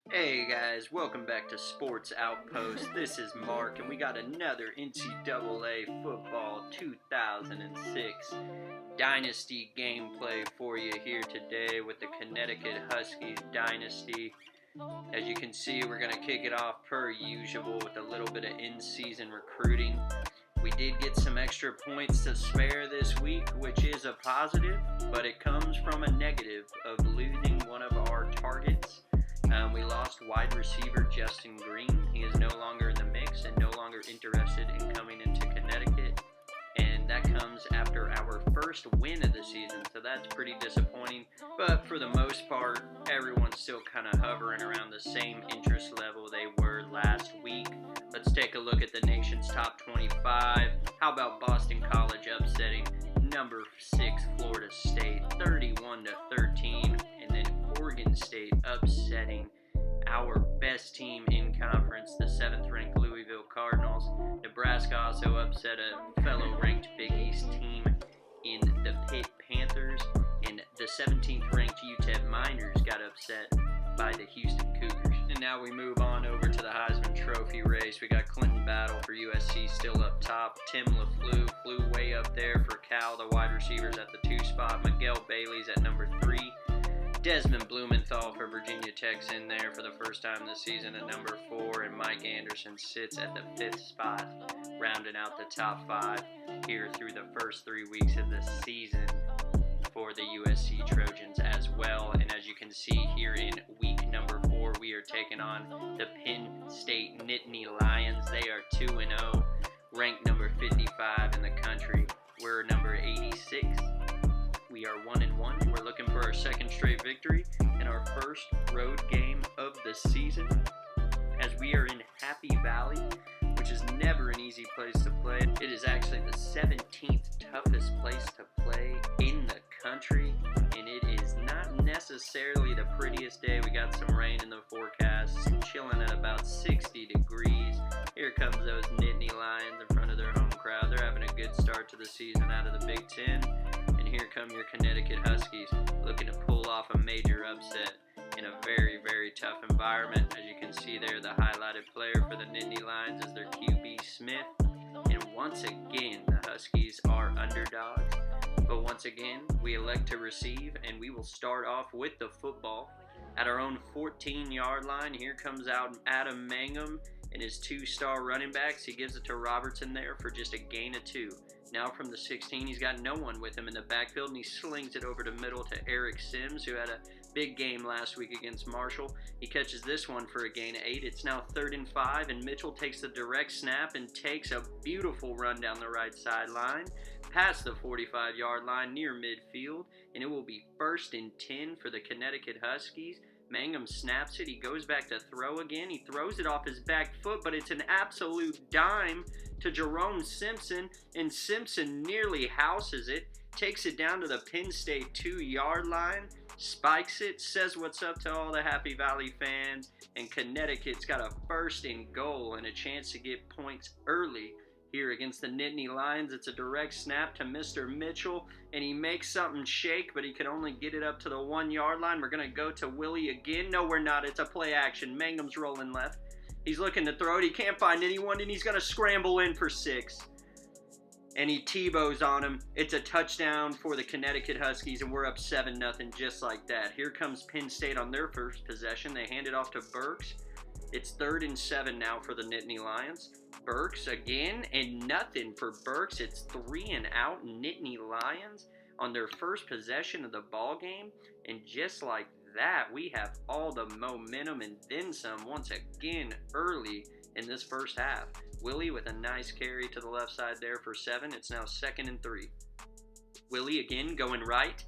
Hey guys, welcome back to Sports Outpost. This is Mark, and we got another NCAA Football 2006 Dynasty gameplay for you here today with the Connecticut Huskies Dynasty. As you can see, we're going to kick it off per usual with a little bit of in-season recruiting. We did get some extra points to spare this week, which is a positive, but it comes from a negative of losing one of our targets. We lost wide receiver Justin Green. He is no longer in the mix and no longer interested in coming into Connecticut. And that comes after our first win of the season, so that's pretty disappointing. But for the most part, everyone's still kind of hovering around the same interest level they were last week. Let's take a look at the nation's top 25. How about Boston College upsetting number 6 Florida State 31-13, and then Oregon State upsetting our best team in conference, the 7th-ranked Louisville Cardinals. Nebraska also upset a fellow ranked Big East team in the Pitt Panthers, and the 17th-ranked UTEP Miners got upset by the Houston Cougars. And now we move on over to the Heisman Trophy race. We got Clinton Battle for USC still up top. Tim LaFleur flew way up there for Cal, the wide receivers at the 2 spot. Miguel Bailey's at number 3. Desmond Blumenthal for Virginia Tech's in there for the first time this season at number 4, and Mike Anderson sits at the 5th spot, rounding out the top 5 here through the first 3 weeks of the season for the USC Trojans as well. And as you can see here in week number 4, we are taking on the Penn State Nittany Lions. They are 2-0, ranked number 55 in the country. We're number 86. We are 1-1. We're looking for our second straight victory and our first road game of the season, as we are in Happy Valley, which is never an easy place to play. It is actually the 17th toughest place to play in the country, and it is not necessarily the prettiest day. We got some rain in the forecast, chilling at about 60 degrees. Here comes those Nittany Lions in front of their home crowd. They're having a good start to the season out of the Big Ten. And here come your Connecticut Huskies, looking to pull off a major upset in a very, very tough environment. As you can see there, the highlighted player for the Nittany Lions is their QB Smith. And once again, the Huskies are underdogs. But once again, we elect to receive, and we will start off with the football at our own 14-yard line. Here comes out Adam Mangum and his 2-star running backs. He gives it to Robertson there for just a gain of 2. Now from the 16, he's got no one with him in the backfield, and he slings it over to middle to Eric Sims, who had a big game last week against Marshall. He catches this one for a gain of 8. It's now 3rd and 5, and Mitchell takes the direct snap and takes a beautiful run down the right sideline, past the 45-yard line near midfield, and it will be 1st and 10 for the Connecticut Huskies. Mangum snaps it. He goes back to throw again. He throws it off his back foot, but it's an absolute dime to Jerome Simpson, and Simpson nearly houses it, takes it down to the Penn State 2-yard line, spikes it, says what's up to all the Happy Valley fans, and Connecticut's got a 1st and goal and a chance to get points early here against the Nittany Lions. It's a direct snap to Mr. Mitchell, and he makes something shake, but he can only get it up to the 1-yard line. We're going to go to Willie again. No, we're not. It's a play action. Mangum's rolling left. He's looking to throw it. He can't find anyone, and he's going to scramble in for 6. And he Tebows on him. It's a touchdown for the Connecticut Huskies, and we're up 7-0 just like that. Here comes Penn State on their first possession. They hand it off to Burks. It's 3rd and 7 now for the Nittany Lions. Burks again, and nothing for Burks. It's 3 and out. Nittany Lions on their first possession of the ball game, and just like that, we have all the momentum and then some once again early in this first half. Willie with a nice carry to the left side there for 7. It's now 2nd and 3. Willie again going right,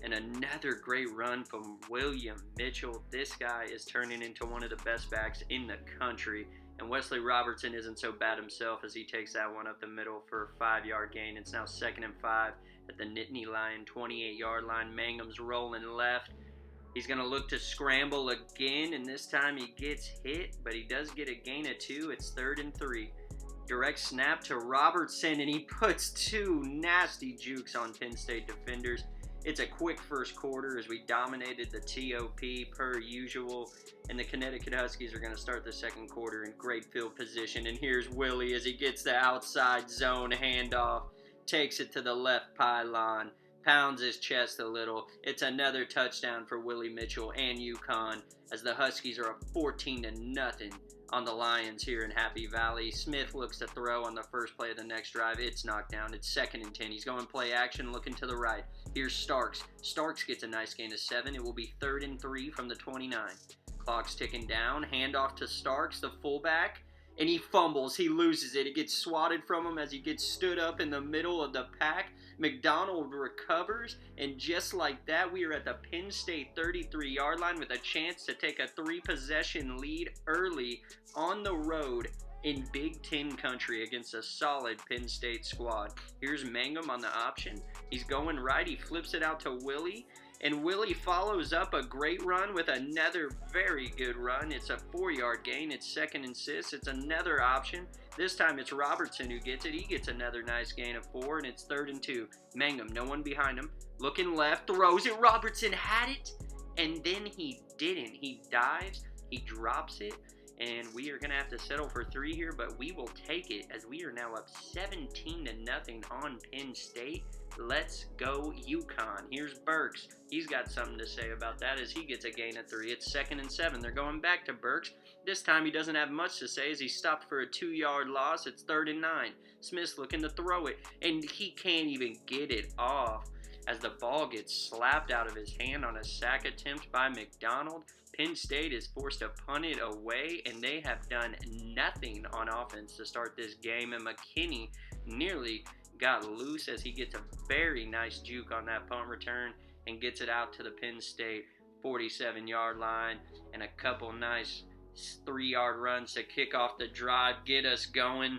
and another great run from William Mitchell. This guy is turning into one of the best backs in the country. And Wesley Robertson isn't so bad himself, as he takes that one up the middle for a 5-yard gain. It's now 2nd and 5 at the Nittany Lion 28-yard line. Mangum's rolling left. He's going to look to scramble again, and this time he gets hit, but he does get a gain of 2. It's 3rd and 3. Direct snap to Robertson, and he puts 2 nasty jukes on Penn State defenders. It's a quick first quarter as we dominated the TOP per usual. And the Connecticut Huskies are going to start the second quarter in great field position. And here's Willie as he gets the outside zone handoff, takes it to the left pylon, pounds his chest a little. It's another touchdown for Willie Mitchell and Uconn as the Huskies are up 14-0 on the Lions here in Happy Valley. Smith looks to throw on the first play of the next drive. It's knocked down. It's 2nd and 10. He's going play action, looking to the right. Here's Starks. Starks gets a nice gain of 7. It will be 3rd and 3 from the 29. Clock's ticking down. Handoff to Starks, the fullback, and he fumbles. He loses it. It gets swatted from him as he gets stood up in the middle of the pack. McDonald recovers, and just like that, we are at the Penn State 33-yard line with a chance to take a 3-possession lead early on the road in Big Ten country against a solid Penn State squad. Here's Mangum on the option. He's going right. He flips it out to Willie. And Willie follows up a great run with another very good run. It's a 4-yard gain. It's 2nd and 6. It's another option. This time it's Robertson who gets it. He gets another nice gain of 4, and it's 3rd and 2. Mangum, no one behind him. Looking left, throws it. Robertson had it, and then he didn't. He dives. He drops it. And we are going to have to settle for 3 here, but we will take it as we are now up 17-0 on Penn State. Let's go Uconn. Here's Burks. He's got something to say about that as he gets a gain of 3. It's 2nd and 7. They're going back to Burks. This time he doesn't have much to say as he stopped for a 2-yard loss. It's 3rd and 9. Smith's looking to throw it, and he can't even get it off as the ball gets slapped out of his hand on a sack attempt by McDonald. Penn State is forced to punt it away, and they have done nothing on offense to start this game. And McKinney nearly got loose as he gets a very nice juke on that punt return and gets it out to the Penn State 47-yard line. And a couple nice 3-yard runs to kick off the drive, get us going.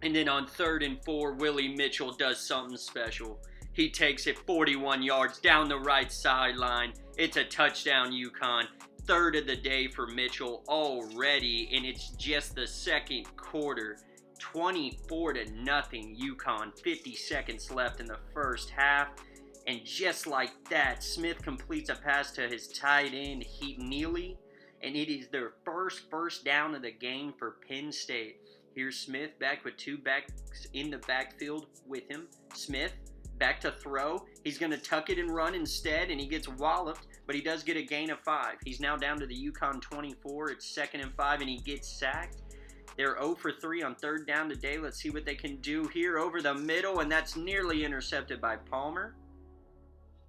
And then on 3rd and 4, Willie Mitchell does something special. He takes it 41 yards down the right sideline. It's a touchdown, Uconn. 3rd of the day for Mitchell already, and it's just the second quarter. 24-0 Uconn. 50 seconds left in the first half. And just like that, Smith completes a pass to his tight end, Heath Neely, and it is their first down of the game for Penn State. Here's Smith back with 2 backs in the backfield with him. Smith back to throw. He's going to tuck it and run instead, and he gets walloped, but he does get a gain of 5. He's now down to the Uconn 24. It's 2nd and 5, and he gets sacked. They're 0 for 3 on 3rd down today. Let's see what they can do here over the middle, and that's nearly intercepted by Palmer.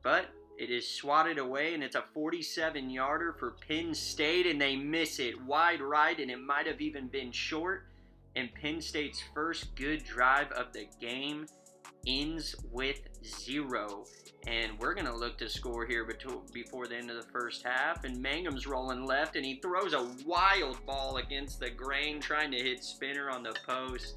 But it is swatted away, and it's a 47-yarder for Penn State, and they miss it wide right, and it might have even been short. And Penn State's first good drive of the game ends with 0. And we're going to look to score here before the end of the first half. And Mangum's rolling left, and he throws a wild ball against the grain, trying to hit Spinner on the post.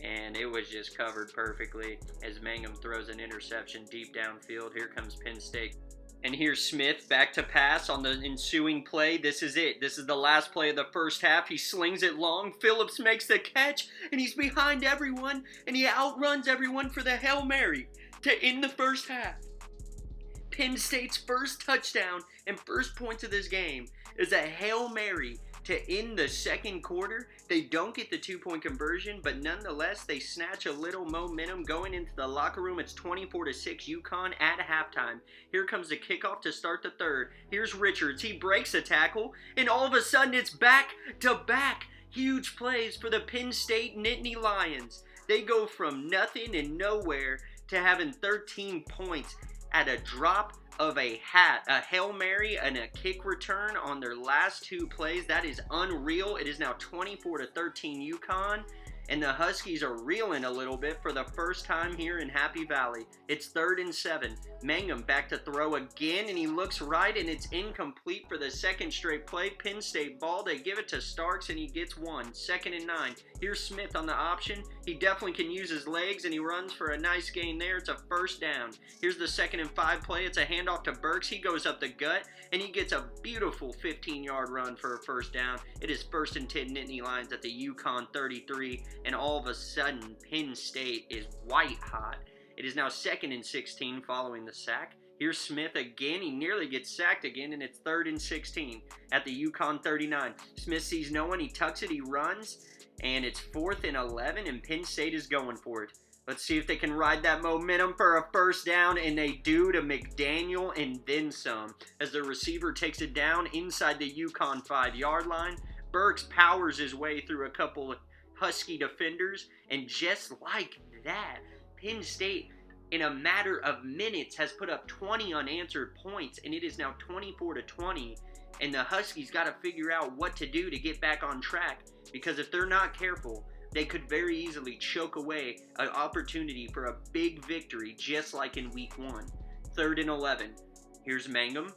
And it was just covered perfectly as Mangum throws an interception deep downfield. Here comes Penn State. And here's Smith back to pass on the ensuing play. This is it. This is the last play of the first half. He slings it long. Phillips makes the catch, and he's behind everyone, and he outruns everyone for the Hail Mary to end the first half. Penn State's first touchdown and first points of this game is a Hail Mary to end the second quarter. They don't get the 2-point conversion, but nonetheless, they snatch a little momentum going into the locker room. It's 24-6 Uconn at halftime. Here comes the kickoff to start the third. Here's Richards. He breaks a tackle, and all of a sudden, it's back-to-back huge plays for the Penn State Nittany Lions. They go from nothing and nowhere to having 13 points at a drop of a hat, a Hail Mary and a kick return on their last 2 plays. That is unreal. It is now 24-13 Uconn, and the Huskies are reeling a little bit for the first time here in Happy Valley. It's 3rd and 7. Mangum back to throw again, and he looks right, and it's incomplete for the second straight play. Penn State ball. They give it to Starks, and he gets 1. 2nd and 9. Here's Smith on the option. He definitely can use his legs, and he runs for a nice gain there. It's a first down. Here's the 2nd and 5 play. It's a handoff to Burks. He goes up the gut, and he gets a beautiful 15-yard run for a first down. It is 1st and 10 Nittany Lions at the Uconn 33, and all of a sudden, Penn State is white hot. It is now 2nd and 16 following the sack. Here's Smith again. He nearly gets sacked again, and it's 3rd and 16 at the Uconn 39. Smith sees no one. He tucks it. He runs, and it's 4th and 11, and Penn State is going for it. Let's see if they can ride that momentum for a first down, and they do to McDaniel and then some. As the receiver takes it down inside the Uconn 5-yard line, Burks powers his way through a couple of Husky defenders, and just like that, Penn State, in a matter of minutes, has put up 20 unanswered points, and it is now 24-20, and the Huskies got to figure out what to do to get back on track, because if they're not careful, they could very easily choke away an opportunity for a big victory, just like in week 1. 3rd and 11. Here's Mangum.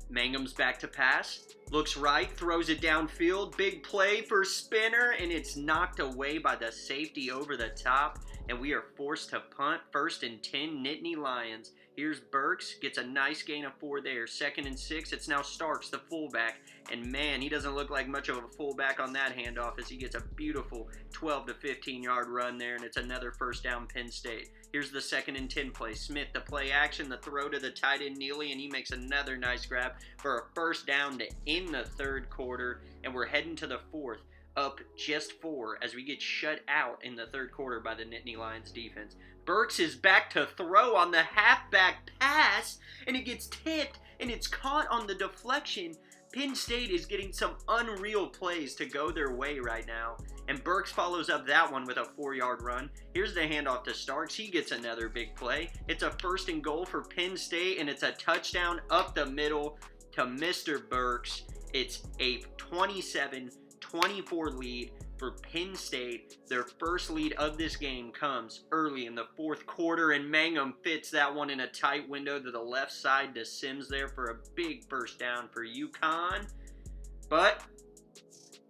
Mangum's back to pass. Looks right, throws it downfield. Big play for Spinner, and it's knocked away by the safety over the top, and we are forced to punt. 1st and 10, Nittany Lions. Here's Burks, gets a nice gain of 4 there. 2nd and 6, it's now Starks, the fullback. And man, he doesn't look like much of a fullback on that handoff as he gets a beautiful 12 to 15 yard run there, and it's another first down Penn State. Here's the 2nd and 10 play. Smith, the play action, the throw to the tight end Neely, and he makes another nice grab for a first down to end the 3rd quarter, and we're heading to the 4th. Up just 4 as we get shut out in the 3rd quarter by the Nittany Lions defense. Burks is back to throw on the halfback pass, and it gets tipped, and it's caught on the deflection. Penn State is getting some unreal plays to go their way right now, and Burks follows up that one with a 4-yard run. Here's the handoff to Starks. He gets another big play. It's a 1st and goal for Penn State, and it's a touchdown up the middle to Mr. Burks. It's a 27-24 lead for Penn State. Their first lead of this game comes early in the 4th quarter, and Mangum fits that one in a tight window to the left side to Sims there for a big first down for Uconn. But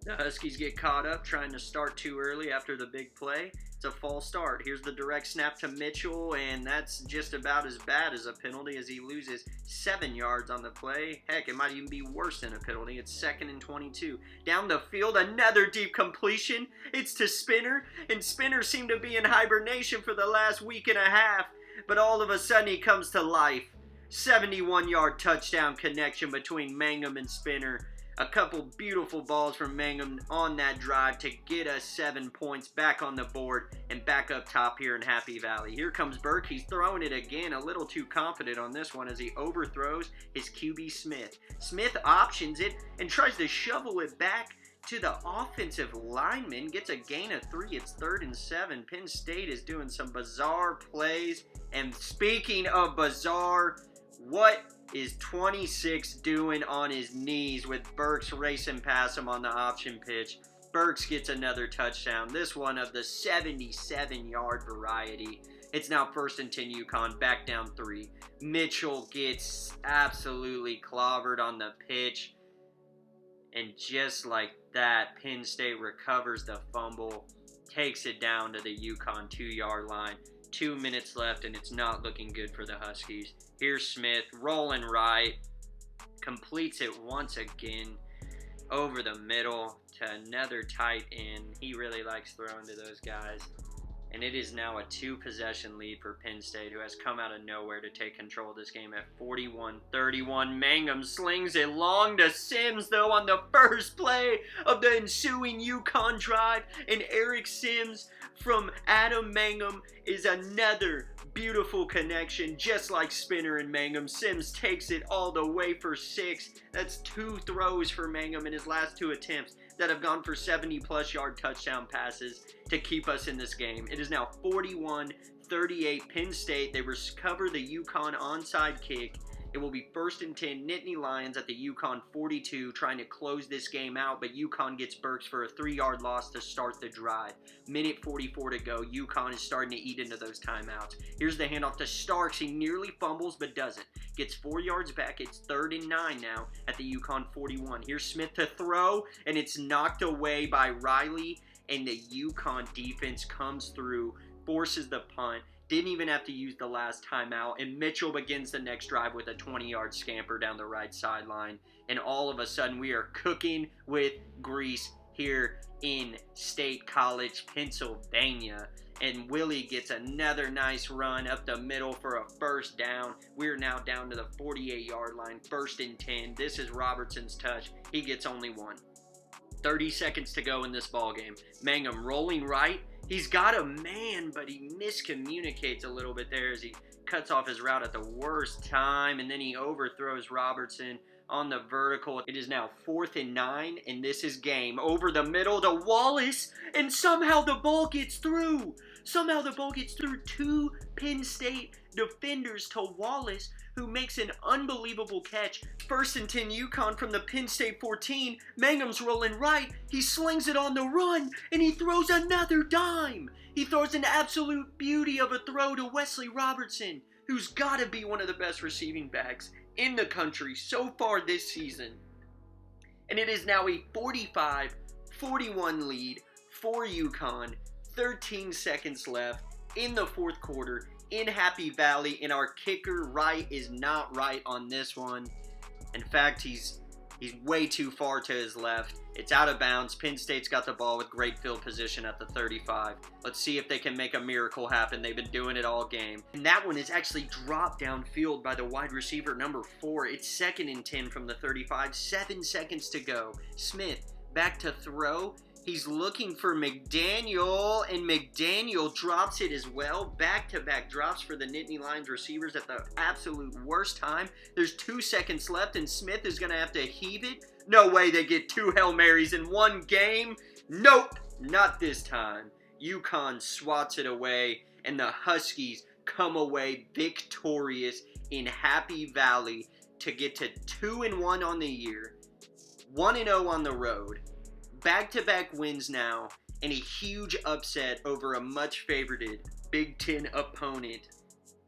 the Huskies get caught up trying to start too early after the big play. It's a false start. Here's the direct snap to Mitchell, and that's just about as bad as a penalty as he loses 7 yards on the play. Heck, it might even be worse than a penalty. It's 2nd and 22. Down the field, another deep completion. It's to Spinner, and Spinner seemed to be in hibernation for the last week and a half, but all of a sudden he comes to life. 71-yard touchdown connection between Mangum and Spinner. A couple beautiful balls from Mangum on that drive to get us 7 points back on the board and back up top here in Happy Valley. Here comes Burke. He's throwing it again, a little too confident on this one as he overthrows his QB Smith. Smith options it and tries to shovel it back to the offensive lineman. Gets a gain of 3. It's 3rd and 7. Penn State is doing some bizarre plays. And speaking of bizarre, what is 26 doing on his knees with Burks racing past him on the option pitch? Burks gets another touchdown, this one of the 77-yard variety. It's now 1st and 10 Uconn, back down 3. Mitchell gets absolutely clobbered on the pitch, and just like that, Penn State recovers the fumble, takes it down to the Uconn 2-yard line. 2 minutes left, and it's not looking good for the Huskies. Here's Smith, rolling right, completes it once again over the middle to another tight end. He really likes throwing to those guys. And it is now a 2-possession lead for Penn State, who has come out of nowhere to take control of this game at 41-31. Mangum slings it long to Sims, though, on the first play of the ensuing Uconn drive. And Eric Sims from Adam Mangum is another beautiful connection, just like Spinner and Mangum. Sims takes it all the way for 6. That's 2 throws for Mangum in his last 2 attempts that have gone for 70-plus yard touchdown passes to keep us in this game. It is now 41-38 Penn State. They recover the Uconn onside kick. It will be 1st and 10 Nittany Lions at the Uconn 42, trying to close this game out, but Uconn gets Burks for a 3-yard loss to start the drive. Minute 44 to go. Uconn is starting to eat into those timeouts. Here's the handoff to Starks. He nearly fumbles but doesn't. Gets 4 yards back. It's 3rd and 9 now at the Uconn 41. Here's Smith to throw, and it's knocked away by Riley, and the Uconn defense comes through, forces the punt. Didn't even have to use the last timeout, and Mitchell begins the next drive with a 20-yard scamper down the right sideline. And all of a sudden, we are cooking with grease here in State College, Pennsylvania. And Willie gets another nice run up the middle for a first down. We're now down to the 48-yard line, 1st and 10. This is Robertson's touch. He gets only one. 30 seconds to go in this ball game. Mangum rolling right. He's got a man, but he miscommunicates a little bit there as he cuts off his route at the worst time, and then he overthrows Robertson on the vertical. It is now 4th and 9, and this is game. Over the middle to Wallace, and somehow the ball gets through. Somehow the ball gets through 2 Penn State defenders to Wallace, who makes an unbelievable catch. 1st and 10 Uconn from the Penn State 14. Mangum's rolling right. He slings it on the run, and he throws another dime. He throws an absolute beauty of a throw to Wesley Robertson, who's got to be one of the best receiving backs in the country so far this season. And it is now a 45-41 lead for Uconn. 13 seconds left in the 4th quarter in Happy Valley, and our kicker Wright is not right on this one. In fact, he's way too far to his left. It's out of bounds. Penn State's got the ball with great field position at the 35. Let's see if they can make a miracle happen. They've been doing it all game. And that one is actually dropped downfield by the wide receiver number 4. It's 2nd and 10 from the 35. 7 seconds to go. Smith back to throw. He's looking for McDaniel, and McDaniel drops it as well. Back-to-back drops for the Nittany Lions receivers at the absolute worst time. There's 2 seconds left, and Smith is going to have to heave it. No way they get 2 Hail Marys in one game. Nope, not this time. Uconn swats it away, and the Huskies come away victorious in Happy Valley to get to 2-1 on the year, 1-0 on the road. Back-to-back wins now, and a huge upset over a much-favorited Big Ten opponent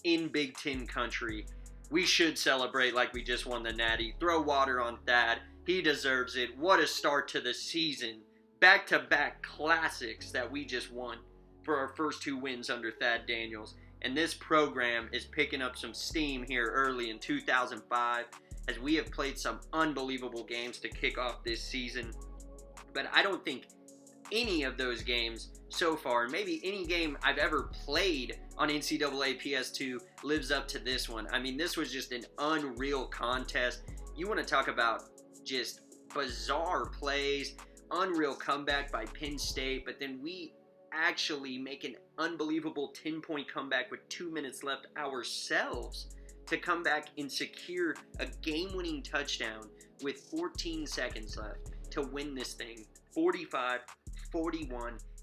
in Big Ten country. We should celebrate like we just won the Natty. Throw water on Thad. He deserves it. What a start to the season. Back-to-back classics that we just won for our first 2 wins under Thad Daniels. And this program is picking up some steam here early in 2005 as we have played some unbelievable games to kick off this season. But I don't think any of those games so far, maybe any game I've ever played on NCAA PS2, lives up to this one. I mean, this was just an unreal contest. You want to talk about just bizarre plays, unreal comeback by Penn State, but then we actually make an unbelievable 10-point comeback with 2 minutes left ourselves to come back and secure a game-winning touchdown with 14 seconds left to win this thing 45-41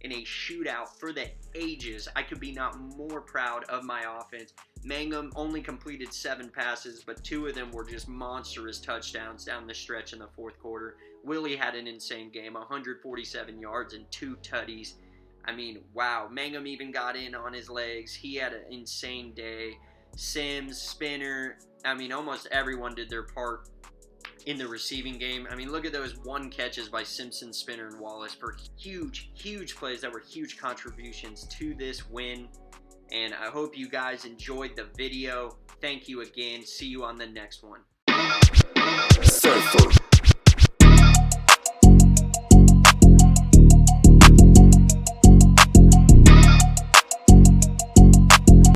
in a shootout for the ages. I could be not more proud of my offense. Mangum only completed 7 passes, but 2 of them were just monstrous touchdowns down the stretch in the 4th quarter. Willie had an insane game, 147 yards and 2 tutties. I mean, wow. Mangum even got in on his legs. He had an insane day. Sims, Spinner, I mean, almost everyone did their part in the receiving game. I mean, look at those 1 catches by Simpson, Spinner, and Wallace for huge, huge plays that were huge contributions to this win. And I hope you guys enjoyed the video. Thank you again. See you on the next one.